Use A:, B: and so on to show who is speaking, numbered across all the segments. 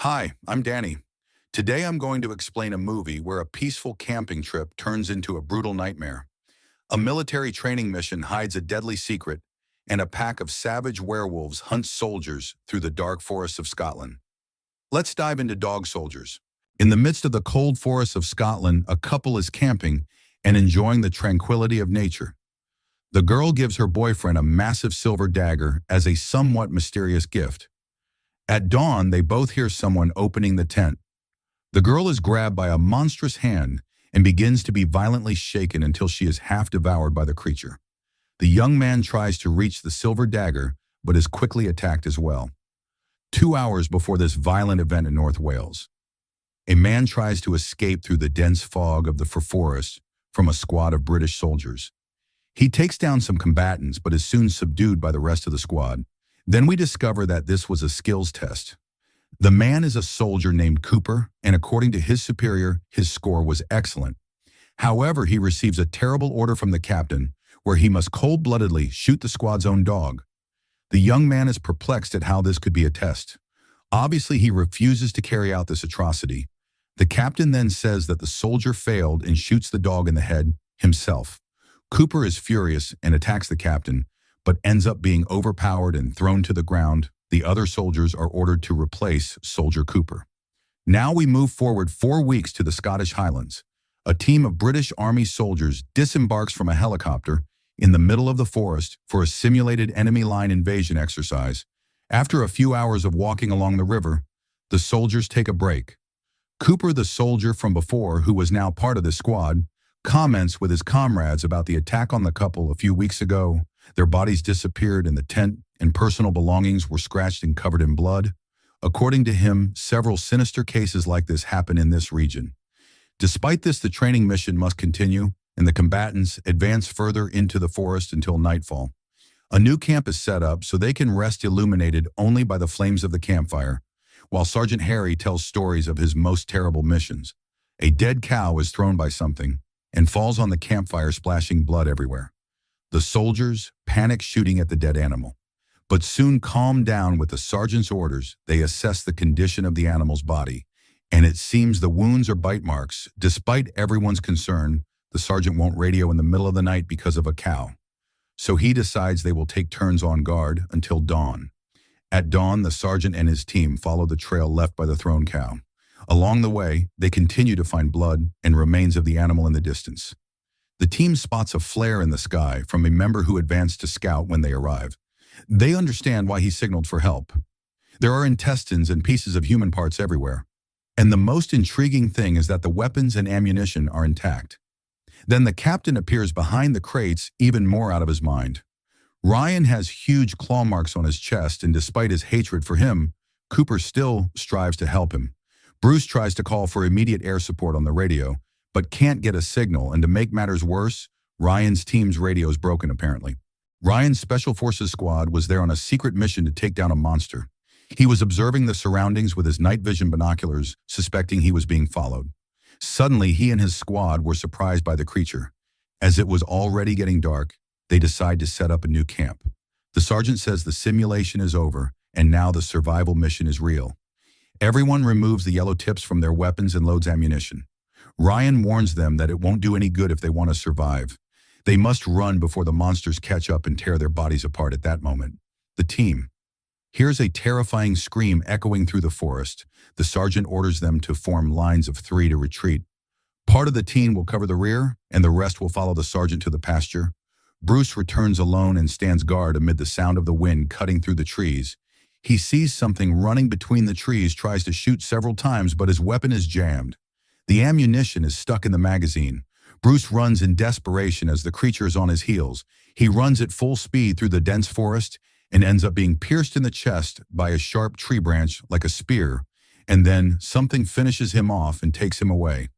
A: Hi, I'm Danny. Today I'm going to explain a movie where a peaceful camping trip turns into a brutal nightmare. A military training mission hides a deadly secret, and a pack of savage werewolves hunts soldiers through the dark forests of Scotland. Let's dive into Dog Soldiers. In the midst of the cold forests of Scotland, a couple is camping and enjoying the tranquility of nature. The girl gives her boyfriend a massive silver dagger as a somewhat mysterious gift. At dawn, they both hear someone opening the tent. The girl is grabbed by a monstrous hand and begins to be violently shaken until she is half devoured by the creature. The young man tries to reach the silver dagger, but is quickly attacked as well. 2 hours before this violent event in North Wales, a man tries to escape through the dense fog of the forest from a squad of British soldiers. He takes down some combatants, but is soon subdued by the rest of the squad. Then we discover that this was a skills test. The man is a soldier named Cooper, and according to his superior, his score was excellent. However, he receives a terrible order from the captain, where he must cold-bloodedly shoot the squad's own dog. The young man is perplexed at how this could be a test. Obviously, he refuses to carry out this atrocity. The captain then says that the soldier failed and shoots the dog in the head himself. Cooper is furious and attacks the captain, but ends up being overpowered and thrown to the ground. The other soldiers are ordered to replace Soldier Cooper. Now we move forward 4 weeks to the Scottish Highlands. A team of British Army soldiers disembarks from a helicopter in the middle of the forest for a simulated enemy line invasion exercise. After a few hours of walking along the river, the soldiers take a break. Cooper, the soldier from before who was now part of the squad, comments with his comrades about the attack on the couple a few weeks ago. Their bodies disappeared and the tent and personal belongings were scratched and covered in blood. According to him, several sinister cases like this happen in this region. Despite this, the training mission must continue, and the combatants advance further into the forest until nightfall. A new camp is set up so they can rest illuminated only by the flames of the campfire, while Sergeant Harry tells stories of his most terrible missions. A dead cow is thrown by something and falls on the campfire, splashing blood everywhere. The soldiers panic, shooting at the dead animal, but soon calm down with the sergeant's orders. They assess the condition of the animal's body, and it seems the wounds are bite marks. Despite everyone's concern, the sergeant won't radio in the middle of the night because of a cow. So he decides they will take turns on guard until dawn. At dawn, the sergeant and his team follow the trail left by the thrown cow. Along the way, they continue to find blood and remains of the animal in the distance. The team spots a flare in the sky from a member who advanced to scout when they arrive. They understand why he signaled for help. There are intestines and pieces of human parts everywhere. And the most intriguing thing is that the weapons and ammunition are intact. Then the captain appears behind the crates, even more out of his mind. Ryan has huge claw marks on his chest, and despite his hatred for him, Cooper still strives to help him. Bruce tries to call for immediate air support on the radio, but can't get a signal, and to make matters worse, Ryan's team's radio is broken apparently. Ryan's Special Forces squad was there on a secret mission to take down a monster. He was observing the surroundings with his night vision binoculars, suspecting he was being followed. Suddenly, he and his squad were surprised by the creature. As it was already getting dark, they decide to set up a new camp. The sergeant says the simulation is over, and now the survival mission is real. Everyone removes the yellow tips from their weapons and loads ammunition. Ryan warns them that it won't do any good if they want to survive. They must run before the monsters catch up and tear their bodies apart. At that moment, the team hears a terrifying scream echoing through the forest. The sergeant orders them to form lines of 3 to retreat. Part of the team will cover the rear, and the rest will follow the sergeant to the pasture. Bruce returns alone and stands guard amid the sound of the wind cutting through the trees. He sees something running between the trees, tries to shoot several times, but his weapon is jammed. The ammunition is stuck in the magazine. Bruce runs in desperation as the creature is on his heels. He runs at full speed through the dense forest and ends up being pierced in the chest by a sharp tree branch like a spear, and then something finishes him off and takes him away.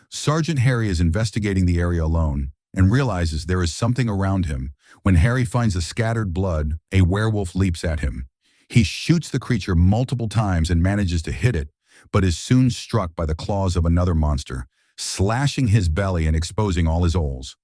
A: Sergeant Harry is investigating the area alone and realizes there is something around him. When Harry finds the scattered blood, a werewolf leaps at him. He shoots the creature multiple times and manages to hit it, but is soon struck by the claws of another monster, slashing his belly and exposing all his holes.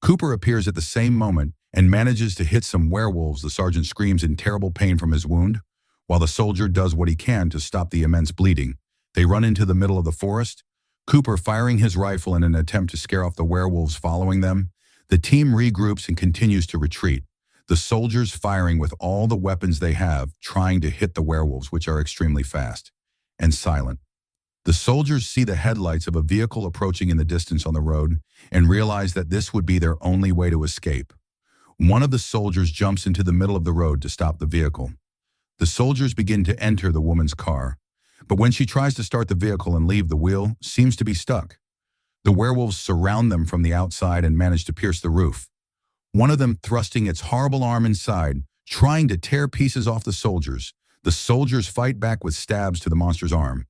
A: Cooper appears at the same moment and manages to hit some werewolves. The sergeant screams in terrible pain from his wound. while the soldier does what he can to stop the immense bleeding. They run into the middle of the forest, Cooper firing his rifle in an attempt to scare off the werewolves following them. The team regroups and continues to retreat, the soldiers firing with all the weapons they have, trying to hit the werewolves, which are extremely fast and silent. The soldiers see the headlights of a vehicle approaching in the distance on the road and realize that this would be their only way to escape. One of the soldiers jumps into the middle of the road to stop the vehicle. The soldiers begin to enter the woman's car, but when she tries to start the vehicle and leave, the wheel seems to be stuck. The werewolves surround them from the outside and manage to pierce the roof, one of them thrusting its horrible arm inside, trying to tear pieces off the soldiers. The soldiers fight back with stabs to the monster's arm.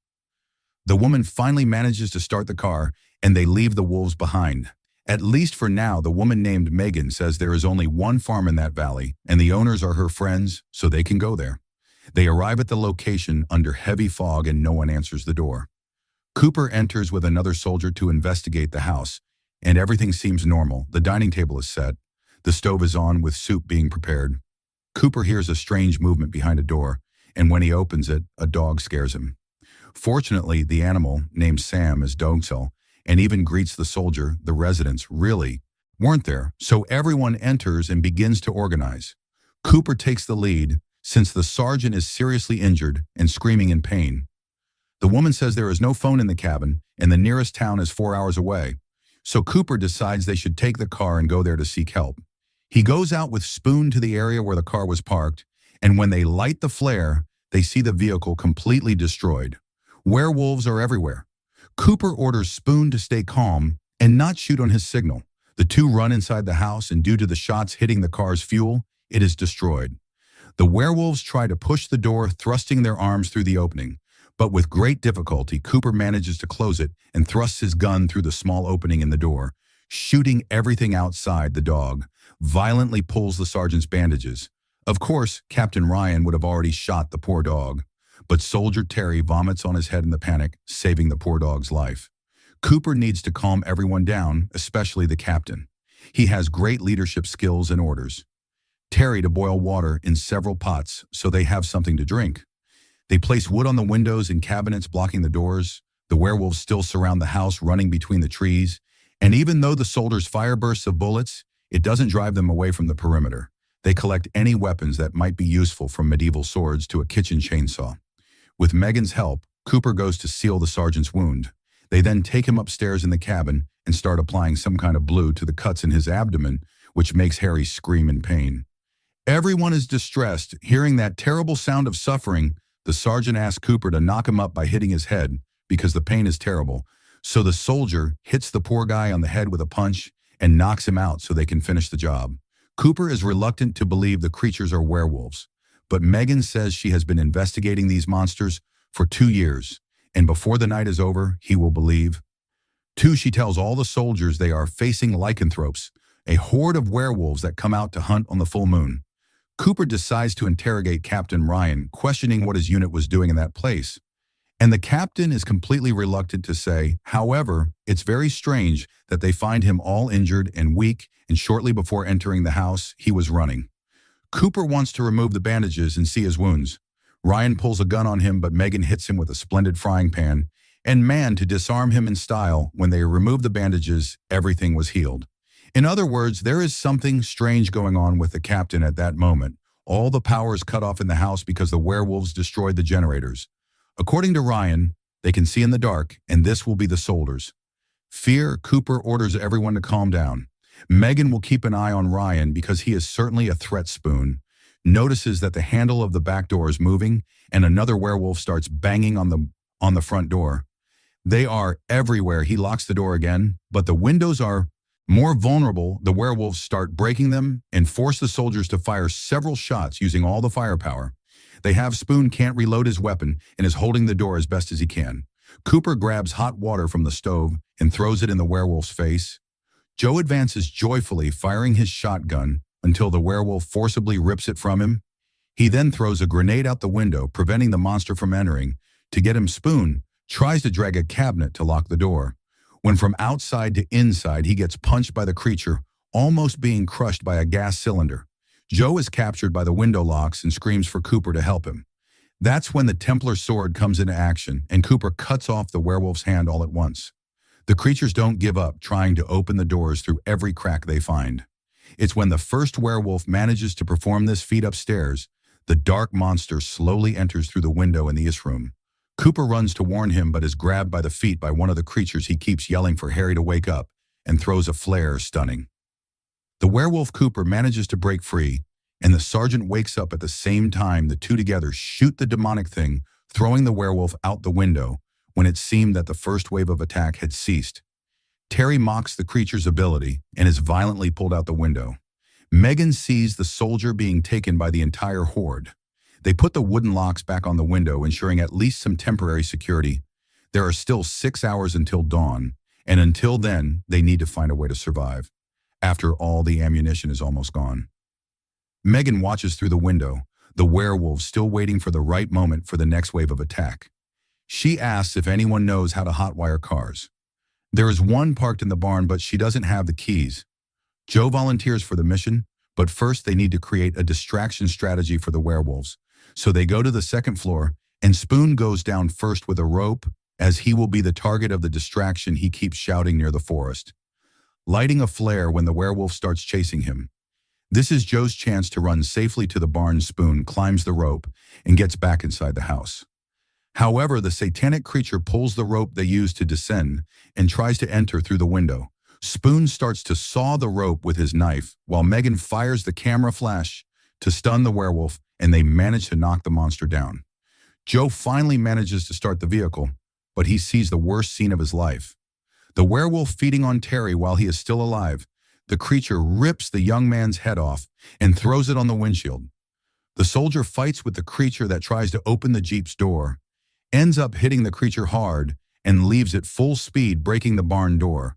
A: The woman finally manages to start the car, and they leave the wolves behind. At least for now, the woman named Megan says there is only one farm in that valley, and the owners are her friends, so they can go there. They arrive at the location under heavy fog and no one answers the door. Cooper enters with another soldier to investigate the house, and everything seems normal. The dining table is set. The stove is on with soup being prepared. Cooper hears a strange movement behind a door, and when he opens it, a dog scares him. Fortunately, the animal, named Sam, is docile and even greets the soldier. The residents really weren't there, so everyone enters and begins to organize. Cooper takes the lead, since the sergeant is seriously injured and screaming in pain. The woman says there is no phone in the cabin and the nearest town is 4 hours away, so Cooper decides they should take the car and go there to seek help. He goes out with Spoon to the area where the car was parked, and when they light the flare, they see the vehicle completely destroyed. Werewolves are everywhere. Cooper orders Spoon to stay calm and not shoot on his signal. The two run inside the house, and due to the shots hitting the car's fuel, it is destroyed. The werewolves try to push the door, thrusting their arms through the opening, but with great difficulty, Cooper manages to close it and thrusts his gun through the small opening in the door, shooting everything outside. The dog violently pulls the sergeant's bandages. Of course, Captain Ryan would have already shot the poor dog, but Soldier Terry vomits on his head in the panic, saving the poor dog's life. Cooper needs to calm everyone down, especially the captain. He has great leadership skills and orders Terry to boil water in several pots so they have something to drink. They place wood on the windows and cabinets blocking the doors. The werewolves still surround the house, running between the trees, and even though the soldiers fire bursts of bullets, it doesn't drive them away from the perimeter. They collect any weapons that might be useful, from medieval swords to a kitchen chainsaw. With Megan's help, Cooper goes to seal the sergeant's wound. They then take him upstairs in the cabin and start applying some kind of glue to the cuts in his abdomen, which makes Harry scream in pain. Everyone is distressed. Hearing that terrible sound of suffering, the sergeant asks Cooper to knock him up by hitting his head because the pain is terrible. So the soldier hits the poor guy on the head with a punch and knocks him out so they can finish the job. Cooper is reluctant to believe the creatures are werewolves, but Megan says she has been investigating these monsters for 2 years, and before the night is over, he will believe. 2, she tells all the soldiers they are facing lycanthropes, a horde of werewolves that come out to hunt on the full moon. Cooper decides to interrogate Captain Ryan, questioning what his unit was doing in that place. And the captain is completely reluctant to say. However, it's very strange that they find him all injured and weak, and shortly before entering the house, he was running. Cooper wants to remove the bandages and see his wounds. Ryan pulls a gun on him, but Megan hits him with a splendid frying pan, and to disarm him in style. When they removed the bandages, everything was healed. In other words, there is something strange going on with the captain at that moment. All the power is cut off in the house because the werewolves destroyed the generators. According to Ryan, they can see in the dark, and this will be the soldiers. Fear, Cooper orders everyone to calm down. Megan will keep an eye on Ryan because he is certainly a threat. Spoon notices that the handle of the back door is moving, and another werewolf starts banging on the front door. They are everywhere. He locks the door again, but the windows are more vulnerable. The werewolves start breaking them and force the soldiers to fire several shots using all the firepower. They have Spoon can't reload his weapon and is holding the door as best as he can. Cooper grabs hot water from the stove and throws it in the werewolf's face. Joe advances joyfully, firing his shotgun until the werewolf forcibly rips it from him. He then throws a grenade out the window, preventing the monster from entering. To get him, Spoon tries to drag a cabinet to lock the door. When from outside to inside, he gets punched by the creature, almost being crushed by a gas cylinder. Joe is captured by the window locks and screams for Cooper to help him. That's when the Templar sword comes into action and Cooper cuts off the werewolf's hand all at once. The creatures don't give up trying to open the doors through every crack they find. It's when the first werewolf manages to perform this feat upstairs, the dark monster slowly enters through the window in the east room. Cooper runs to warn him but is grabbed by the feet by one of the creatures. He keeps yelling for Harry to wake up and throws a flare, stunning. The werewolf Cooper manages to break free, and the sergeant wakes up at the same time. The two together shoot the demonic thing, throwing the werewolf out the window when it seemed that the first wave of attack had ceased. Terry mocks the creature's ability and is violently pulled out the window. Megan sees the soldier being taken by the entire horde. They put the wooden locks back on the window, ensuring at least some temporary security. There are still 6 hours until dawn, and until then, they need to find a way to survive. After all, the ammunition is almost gone. Megan watches through the window, the werewolves still waiting for the right moment for the next wave of attack. She asks if anyone knows how to hotwire cars. There is one parked in the barn, but she doesn't have the keys. Joe volunteers for the mission, but first they need to create a distraction strategy for the werewolves. So they go to the second floor, and Spoon goes down first with a rope, as he will be the target of the distraction. He keeps shouting near the forest, lighting a flare when the werewolf starts chasing him. This is Joe's chance to run safely to the barn. Spoon climbs the rope and gets back inside the house. However, the satanic creature pulls the rope they use to descend and tries to enter through the window. Spoon starts to saw the rope with his knife, while Megan fires the camera flash to stun the werewolf, and they manage to knock the monster down. Joe finally manages to start the vehicle, but he sees the worst scene of his life. The werewolf feeding on Terry while he is still alive. The creature rips the young man's head off and throws it on the windshield. The soldier fights with the creature that tries to open the Jeep's door, ends up hitting the creature hard, and leaves it full speed, breaking the barn door.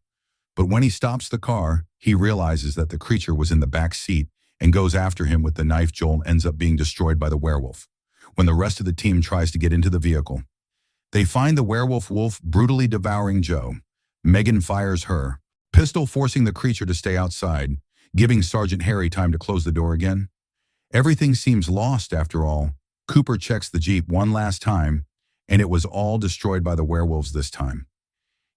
A: But when he stops the car, he realizes that the creature was in the back seat and goes after him with the knife. Joel ends up being destroyed by the werewolf. When the rest of the team tries to get into the vehicle, they find the werewolf wolf brutally devouring Joe. Megan fires her pistol, forcing the creature to stay outside, giving Sergeant Harry time to close the door again. Everything seems lost after all. Cooper checks the Jeep one last time, and it was all destroyed by the werewolves this time.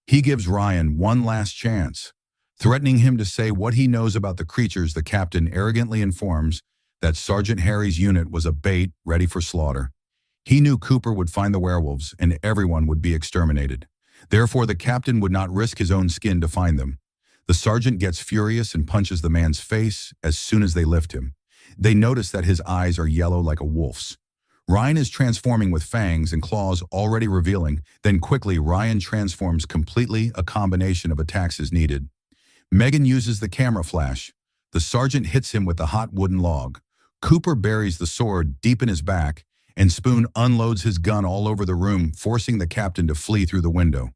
A: He gives Ryan one last chance, threatening him to say what he knows about the creatures. The captain arrogantly informs that Sergeant Harry's unit was a bait ready for slaughter. He knew Cooper would find the werewolves and everyone would be exterminated. Therefore, the captain would not risk his own skin to find them. The sergeant gets furious and punches the man's face as soon as they lift him. They notice that his eyes are yellow like a wolf's. Ryan is transforming with fangs and claws already revealing. Then quickly, Ryan transforms completely. A combination of attacks is needed. Megan uses the camera flash. The sergeant hits him with the hot wooden log. Cooper buries the sword deep in his back, and Spoon unloads his gun all over the room, forcing the captain to flee through the window.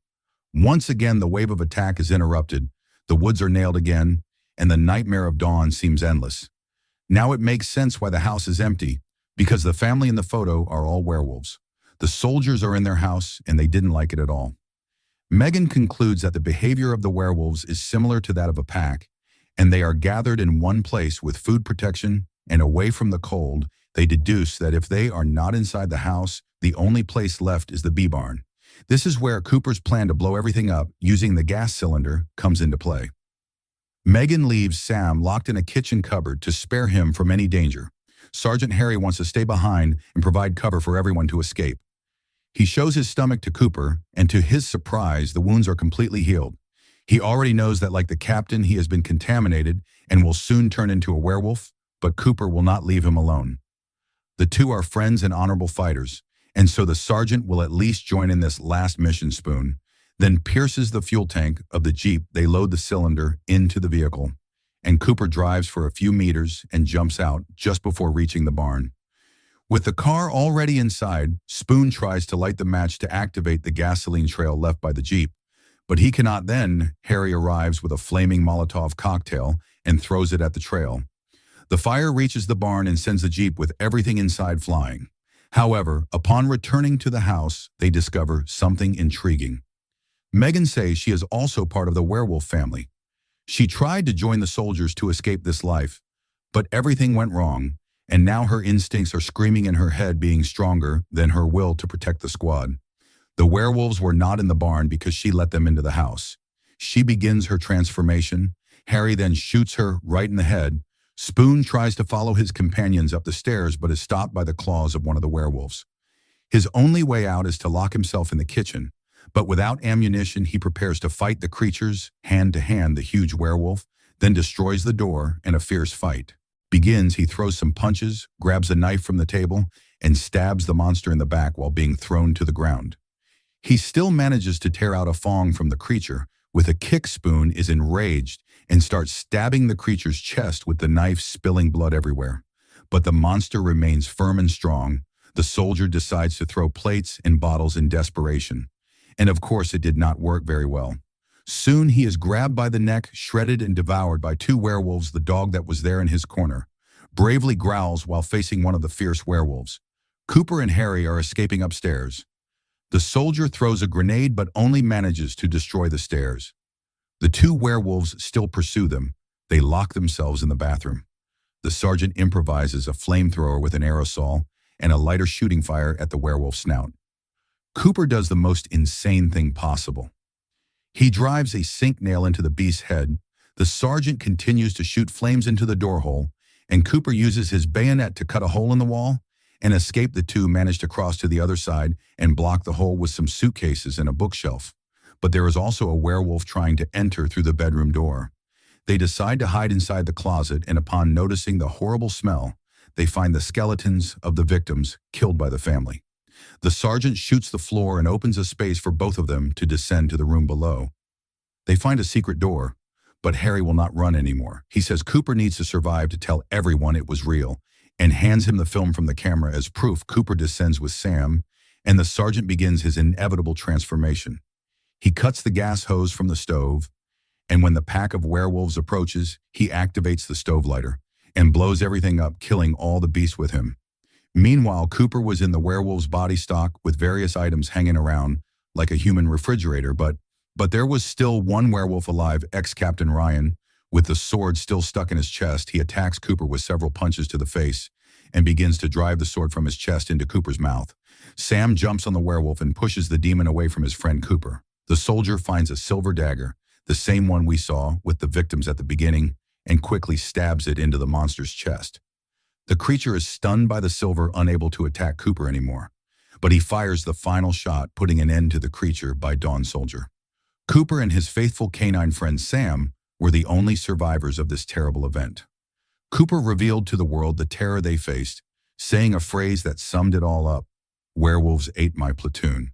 A: Once again, the wave of attack is interrupted. The woods are nailed again, and the nightmare of dawn seems endless. Now it makes sense why the house is empty, because the family in the photo are all werewolves. The soldiers are in their house, and they didn't like it at all. Megan concludes that the behavior of the werewolves is similar to that of a pack, and they are gathered in one place with food protection and away from the cold. They deduce that if they are not inside the house, the only place left is the bee barn. This is where Cooper's plan to blow everything up using the gas cylinder comes into play. Megan leaves Sam locked in a kitchen cupboard to spare him from any danger. Sergeant Harry wants to stay behind and provide cover for everyone to escape. He shows his stomach to Cooper, and to his surprise, the wounds are completely healed. He already knows that, like the captain, he has been contaminated and will soon turn into a werewolf, but Cooper will not leave him alone. The two are friends and honorable fighters, and so the sergeant will at least join in this last mission. Spoon then pierces the fuel tank of the Jeep. They load the cylinder into the vehicle, and Cooper drives for a few meters and jumps out just before reaching the barn. With the car already inside, Spoon tries to light the match to activate the gasoline trail left by the Jeep, but he cannot. Then Harry arrives with a flaming Molotov cocktail and throws it at the trail. The fire reaches the barn and sends the Jeep with everything inside flying. However, upon returning to the house, they discover something intriguing. Megan says she is also part of the werewolf family. She tried to join the soldiers to escape this life, but everything went wrong, and now her instincts are screaming in her head, being stronger than her will to protect the squad. The werewolves were not in the barn because she let them into the house. She begins her transformation. Harry then shoots her right in the head. Spoon tries to follow his companions up the stairs but is stopped by the claws of one of the werewolves. His only way out is to lock himself in the kitchen, but without ammunition he prepares to fight the creatures, hand to hand. The huge werewolf then destroys the door, and a fierce fight begins. He throws some punches, grabs a knife from the table, and stabs the monster in the back while being thrown to the ground. He still manages to tear out a fong from the creature. With a kick, Spoon is enraged and starts stabbing the creature's chest with the knife, spilling blood everywhere. But the monster remains firm and strong. The soldier decides to throw plates and bottles in desperation. And of course it did not work very well. Soon he is grabbed by the neck, shredded and devoured by two werewolves. The dog that was there in his corner bravely growls while facing one of the fierce werewolves. Cooper and Harry are escaping upstairs. The soldier throws a grenade but only manages to destroy the stairs. The two werewolves still pursue them. They lock themselves in the bathroom. The sergeant improvises a flamethrower with an aerosol and a lighter, shooting fire at the werewolf's snout. Cooper does the most insane thing possible. He drives a sink nail into the beast's head. The sergeant continues to shoot flames into the door hole, and Cooper uses his bayonet to cut a hole in the wall and escape. The two manage to cross to the other side and block the hole with some suitcases and a bookshelf. But there is also a werewolf trying to enter through the bedroom door. They decide to hide inside the closet, and upon noticing the horrible smell, they find the skeletons of the victims killed by the family. The sergeant shoots the floor and opens a space for both of them to descend to the room below. They find a secret door, but Harry will not run anymore. He says Cooper needs to survive to tell everyone it was real, and hands him the film from the camera as proof. Cooper descends with Sam, and the sergeant begins his inevitable transformation. He cuts the gas hose from the stove, and when the pack of werewolves approaches, he activates the stove lighter and blows everything up, killing all the beasts with him. Meanwhile, Cooper was in the werewolf's body stock with various items hanging around like a human refrigerator, but there was still one werewolf alive, ex-Captain Ryan, with the sword still stuck in his chest. He attacks Cooper with several punches to the face and begins to drive the sword from his chest into Cooper's mouth. Sam jumps on the werewolf and pushes the demon away from his friend Cooper. The soldier finds a silver dagger, the same one we saw with the victims at the beginning, and quickly stabs it into the monster's chest. The creature is stunned by the silver, unable to attack Cooper anymore, but he fires the final shot, putting an end to the creature by dawn soldier. Cooper and his faithful canine friend Sam were the only survivors of this terrible event. Cooper revealed to the world the terror they faced, saying a phrase that summed it all up: "Werewolves ate my platoon."